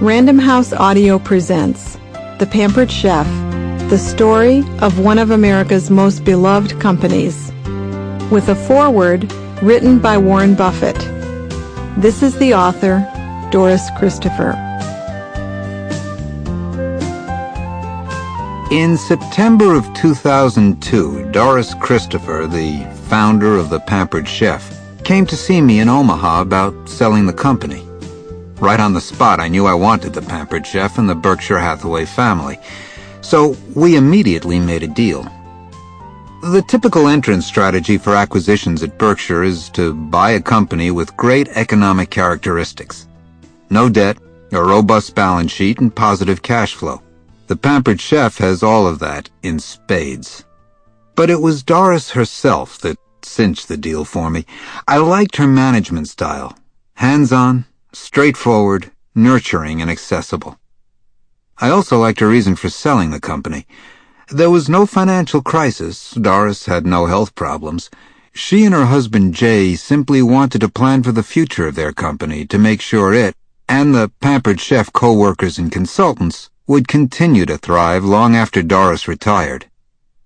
Random House Audio presents The Pampered Chef, the story of one of America's most beloved companies, with a foreword written by Warren Buffett. This is the author, Doris Christopher. In September of 2002, Doris Christopher, the founder of The Pampered Chef, came to see me in Omaha about selling the company. Right on the spot, I knew I wanted The Pampered Chef and the Berkshire Hathaway family, so we immediately made a deal. The typical entrance strategy for acquisitions at Berkshire is to buy a company with great economic characteristics. No debt, a robust balance sheet, and positive cash flow. The Pampered Chef has all of that in spades. But it was Doris herself that cinched the deal for me. I liked her management style. Hands-on, straightforward, nurturing, and accessible. I also liked her reason for selling the company. There was no financial crisis. Doris had no health problems. She and her husband Jay simply wanted to plan for the future of their company to make sure it, and the Pampered Chef co-workers and consultants, would continue to thrive long after Doris retired.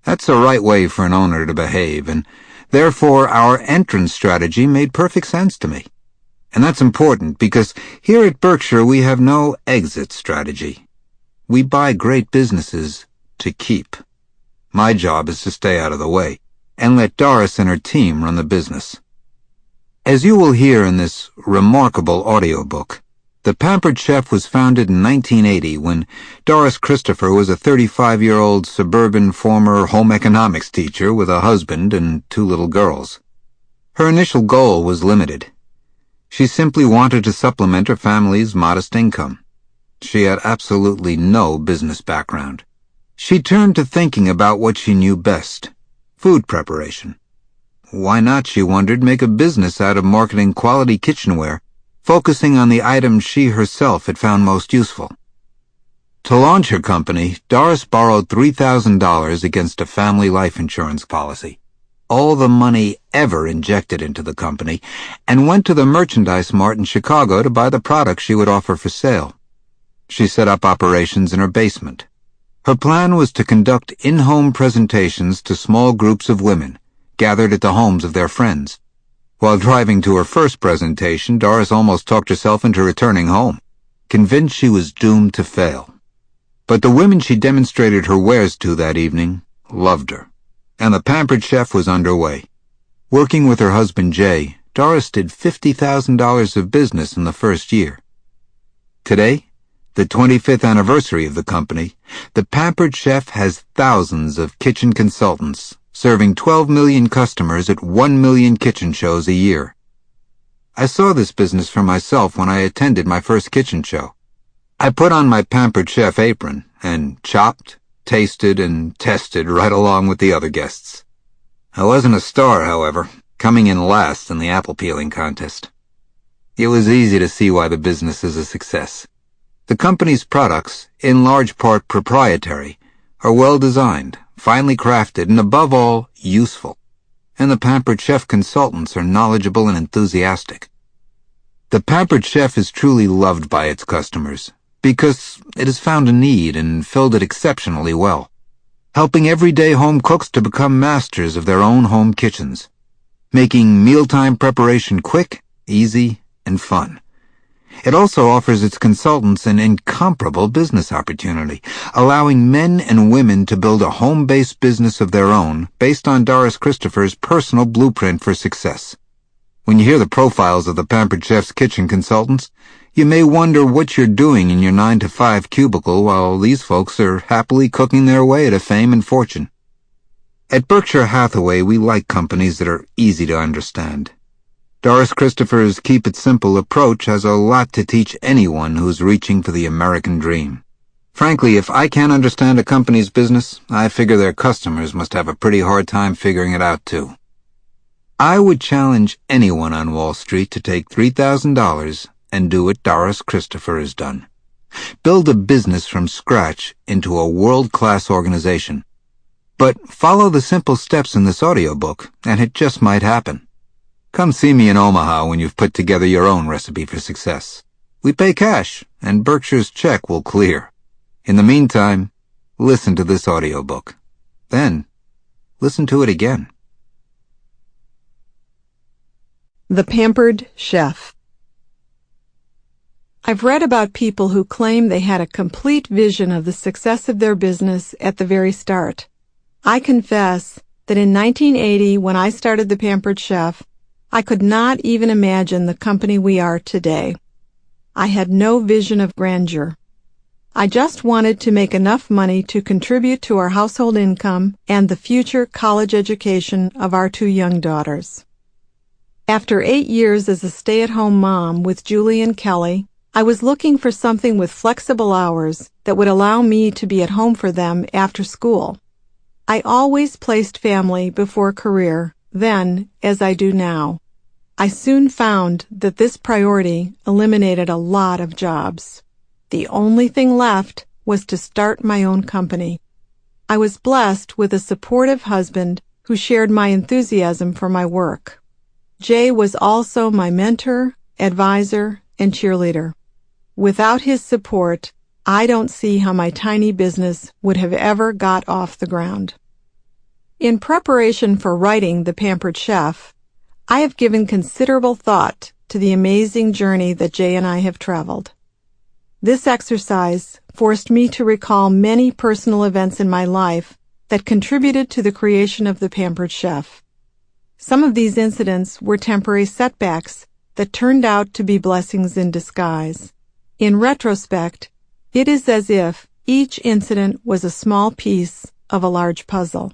That's the right way for an owner to behave, and therefore our entrance strategy made perfect sense to me. And that's important because here at Berkshire we have no exit strategy. We buy great businesses to keep. My job is to stay out of the way and let Doris and her team run the business. As you will hear in this remarkable audiobook, The Pampered Chef was founded in 1980 when Doris Christopher was a 35-year-old suburban former home economics teacher with a husband and 2 little girls. Her initial goal was limited. She simply wanted to supplement her family's modest income. She had absolutely no business background. She turned to thinking about what she knew best: food preparation. Why not, she wondered, make a business out of marketing quality kitchenware, focusing on the items she herself had found most useful. To launch her company, Doris borrowed $3,000 against a family life insurance policy, all the money ever injected into the company, and went to the merchandise mart in Chicago to buy the products she would offer for sale. She set up operations in her basement. Her plan was to conduct in-home presentations to small groups of women, gathered at the homes of their friends. While driving to her first presentation, Doris almost talked herself into returning home, convinced she was doomed to fail. But the women she demonstrated her wares to that evening loved her, and the Pampered Chef was underway. Working with her husband Jay, Doris did $50,000 of business in the first year. Today, the 25th anniversary of the company, the Pampered Chef has thousands of kitchen consultants, serving 12 million customers at 1 million kitchen shows a year. I saw this business for myself when I attended my first kitchen show. I put on my Pampered Chef apron and chopped, tasted, and tested right along with the other guests. I wasn't a star, however, coming in last in the apple peeling contest. It was easy to see why the business is a success. The company's products, in large part proprietary, are well designed, finely crafted, and above all, useful. And the Pampered Chef consultants are knowledgeable and enthusiastic. The Pampered Chef is truly loved by its customers because it has found a need and filled it exceptionally well, helping everyday home cooks to become masters of their own home kitchens, making mealtime preparation quick, easy, and fun. It also offers its consultants an incomparable business opportunity, allowing men and women to build a home-based business of their own based on Doris Christopher's personal blueprint for success. When you hear the profiles of the Pampered Chef's kitchen consultants, you may wonder what you're doing in your 9-to-5 cubicle while these folks are happily cooking their way to fame and fortune. At Berkshire Hathaway, we like companies that are easy to understand. Doris Christopher's Keep It Simple approach has a lot to teach anyone who's reaching for the American dream. Frankly, if I can't understand a company's business, I figure their customers must have a pretty hard time figuring it out too. I would challenge anyone on Wall Street to take $3,000 and do what Doris Christopher has done. Build a business from scratch into a world-class organization. But follow the simple steps in this audiobook, and it just might happen. Come see me in Omaha when you've put together your own recipe for success. We pay cash, and Berkshire's check will clear. In the meantime, listen to this audiobook. Then, listen to it again. The Pampered Chef. I've read about people who claim they had a complete vision of the success of their business at the very start. I confess that in 1980, when I started the Pampered Chef, I could not even imagine the company we are today. I had no vision of grandeur. I just wanted to make enough money to contribute to our household income and the future college education of our two young daughters. After 8 years as a stay-at-home mom with Julie and Kelly, I was looking for something with flexible hours that would allow me to be at home for them after school. I always placed family before career, then, as I do now. I soon found that this priority eliminated a lot of jobs. The only thing left was to start my own company. I was blessed with a supportive husband who shared my enthusiasm for my work. Jay was also my mentor, advisor, and cheerleader. Without his support, I don't see how my tiny business would have ever got off the ground. In preparation for writing The Pampered Chef, I have given considerable thought to the amazing journey that Jay and I have traveled. This exercise forced me to recall many personal events in my life that contributed to the creation of The Pampered Chef. Some of these incidents were temporary setbacks that turned out to be blessings in disguise. In retrospect, it is as if each incident was a small piece of a large puzzle.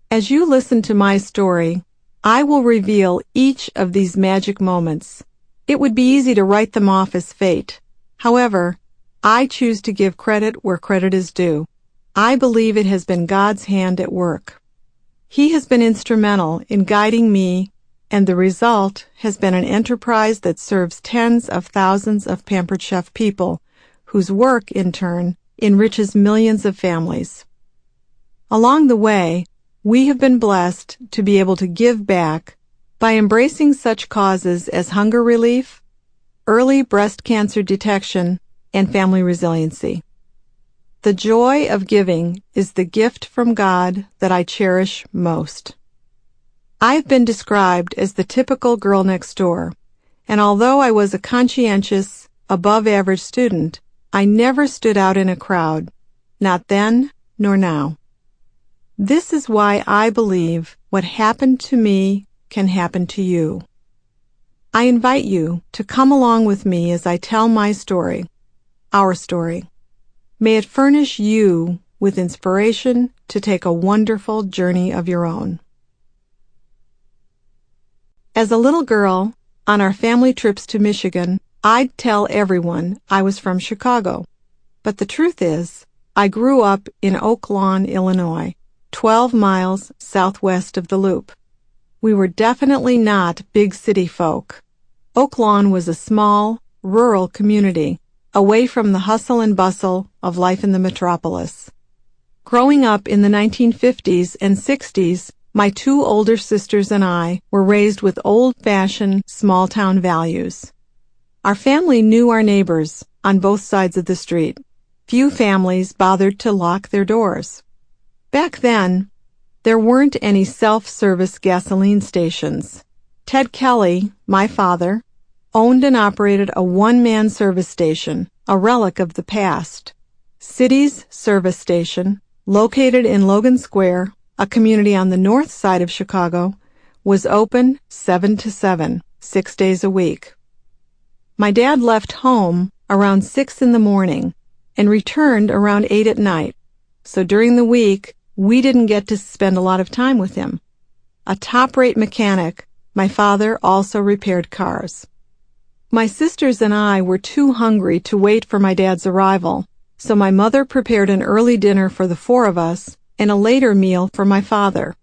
As you listen to my story, I will reveal each of these magic moments. It would be easy to write them off as fate. However, I choose to give credit where credit is due. I believe it has been God's hand at work. He has been instrumental in guiding me, and the result has been an enterprise that serves tens of thousands of Pampered Chef people, whose work, in turn, enriches millions of families. Along the way, we have been blessed to be able to give back by embracing such causes as hunger relief, early breast cancer detection, and family resiliency. The joy of giving is the gift from God that I cherish most. I've been described as the typical girl next door, and although I was a conscientious, above-average student, I never stood out in a crowd, not then nor now. This is why I believe what happened to me can happen to you. I invite you to come along with me as I tell my story, our story. May it furnish you with inspiration to take a wonderful journey of your own. As a little girl, on our family trips to Michigan, I'd tell everyone I was from Chicago. But the truth is, I grew up in Oak Lawn, Illinois, 12 miles southwest of the Loop. We were definitely not big city folk. Oak Lawn was a small, rural community, away from the hustle and bustle of life in the metropolis. Growing up in the 1950s and 60s, my two older sisters and I were raised with old-fashioned small-town values. Our family knew our neighbors on both sides of the street. Few families bothered to lock their doors. Back then, there weren't any self-service gasoline stations. Ted Kelly, my father, owned and operated a one-man service station, a relic of the past. City's service station, located in Logan Square, a community on the north side of Chicago, was open 7 to 7, 6 days a week. My dad left home around 6 in the morning and returned around 8 at night, so during the week, we didn't get to spend a lot of time with him. A top-rate mechanic, my father also repaired cars. My sisters and I were too hungry to wait for my dad's arrival, so my mother prepared an early dinner for the 4 of us and a later meal for my father.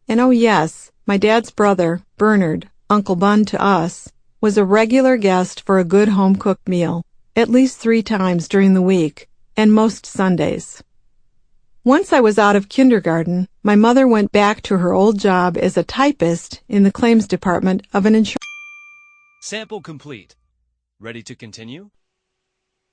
And oh yes, my dad's brother, Bernard, Uncle Bun to us, was a regular guest for a good home-cooked meal, at least 3 times during the week, and most Sundays. Once I was out of kindergarten, my mother went back to her old job as a typist in the claims department of an insurance. Sample complete. Ready to continue?